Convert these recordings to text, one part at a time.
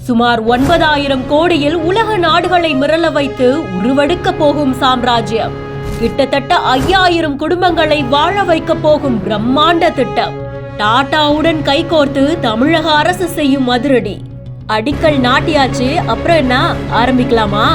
சுமார் 9,000 கோடியில் உலக நாடுகளை மிரள வைத்து உருவெடுக்க போகும் சாம்ராஜ்யம். கிட்டத்தட்ட 5,000 குடும்பங்களை வாழ வைக்க போகும் பிரம்மாண்ட திட்டம். டாடாவுடன் கைகோர்த்து தமிழக அரசு செய்யும் அதிரடி. அடிக்கல் நாட்டியாச்சு, அப்புறம் என்ன, ஆரம்பிக்கலாமா?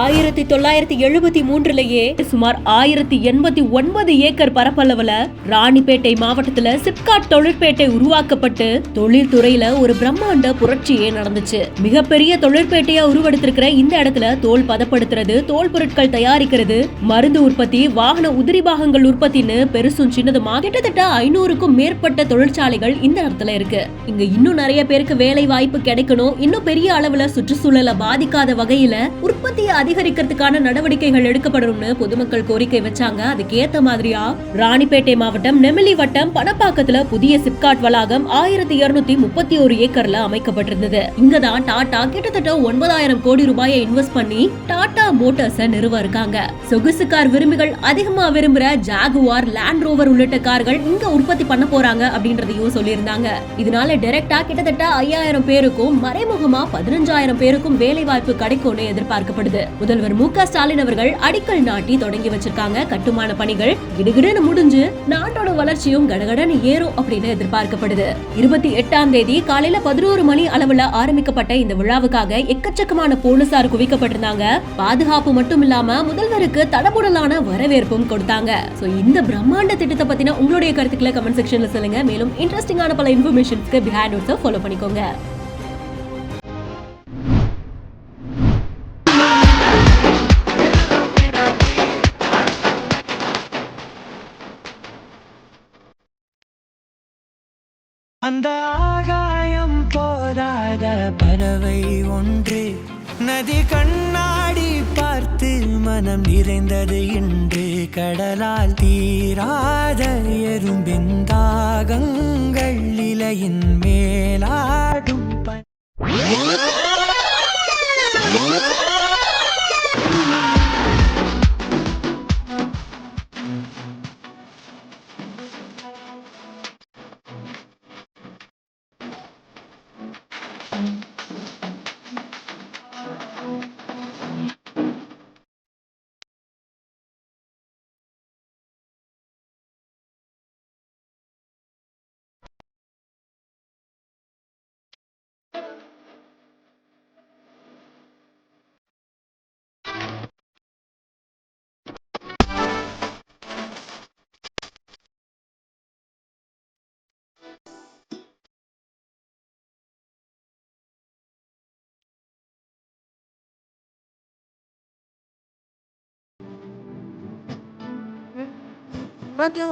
1973லயே சுமார் 1089 ஏக்கர் பரப்பளவுல ராணிப்பேட்டை மாவட்டத்துல சிப்காட் தொழிற்பேட்டை உருவாக்கப்பட்டு தொழில்துறையில ஒரு பிரம்மாண்ட புரட்சியே நடந்துச்சு. மிகப்பெரிய தொழிற்பேட்டையா உருவெடுத்திருக்கிற இந்த இடத்துல தோல் பதப்படுத்துறது, தோல் பொருட்கள் தயாரிக்கிறது, மருந்து உற்பத்தி, வாகன உதிரி பாகங்கள் உற்பத்தின்னு பெருசும் சின்னதுமா கிட்டத்தட்ட 500க்கும் மேற்பட்ட தொழிற்சாலைகள் இந்த இடத்துல இருக்கு. இங்க இன்னும் நிறைய பேருக்கு வேலை வாய்ப்பு கிடைக்கணும், இன்னும் பெரிய அளவுல சுற்றுச்சூழலை பாதிக்காத வகையில உற்பத்தியை அதிகரிக்கிறதுக்கான நடவடிக்கைகள் எடுக்கப்படும்னு பொதுமக்கள் கோரிக்கை வச்சாங்க. அதுக்கு ஏத்த மாதிரியா ராணிப்பேட்டை மாவட்டம் நெமிலி வட்டம் பணப்பாக்கத்துல புதிய சிப்காட் வளாகம் 1231 ஏக்கர்ல அமைக்கப்பட்டிருந்தது. இங்கதான் டாடா கிட்டத்தட்ட 9,000 கோடி ரூபாயை இன்வெஸ்ட் பண்ணி டாடா மோட்டார்ஸ் நிறுவ இருக்காங்க. சொகுசு கார் விரும்பிகள் அதிகமா விரும்புற ஜாகுவார், லேண்ட் ரோவர் உள்ளிட்ட கார்கள் இங்க உற்பத்தி பண்ண போறாங்க அப்படின்றதையும் சொல்லியிருந்தாங்க. இதனால டைரக்டா கிட்டத்தட்ட 5,000 பேருக்கும் மறைமுகமா 15,000 பேருக்கும் வேலை வாய்ப்பு கிடைக்கும்னு எதிர்பார்க்கப்படுது. முதல்வர் மு.க. ஸ்டாலின் அவர்கள் அடிக்கல் நாட்டி தொடங்கி வச்சிருக்காங்க. கட்டுமான பணிகள் கிடுகிடுன்னு முடிஞ்சு நாட்டோட வளர்ச்சியும் கடகடன்னு ஏறும் அப்படின்னு எதிர்பார்க்கப்படுது. 28ஆம் தேதி காலையில 11 மணி அளவுல ஆரம்பிக்கப்பட்ட இந்த விழாவுக்காக எக்கச்சக்கமான போலீசார் குவிக்கப்பட்டிருந்தாங்க. பாதுகாப்பு மட்டும் இல்லாம முதல்வருக்கு தடபுடலான வரவேற்பும் கொடுத்தாங்க. சோ இந்த பிரம்மாண்ட திட்டத்தை பத்தின உங்களுடைய கருத்துக்களை கமெண்ட் செக்ஷன்ல சொல்லுங்க. மேலும் இன்ட்ரெஸ்டிங்கான பல இன்ஃபர்மேஷன்ஸ்க்கு பிஹைண்ட் நோட்ஸை ஃபாலோ பண்ணிக்கோங்க. அந்த ஆகாயம் போராத பறவை ஒன்று நதி கண்ணாடி பார்த்து மனம் நிறைந்தது இன்று. கடலால் தீராத எறும்பின் தாகங்கள் இலையின் மேலாடும் What do you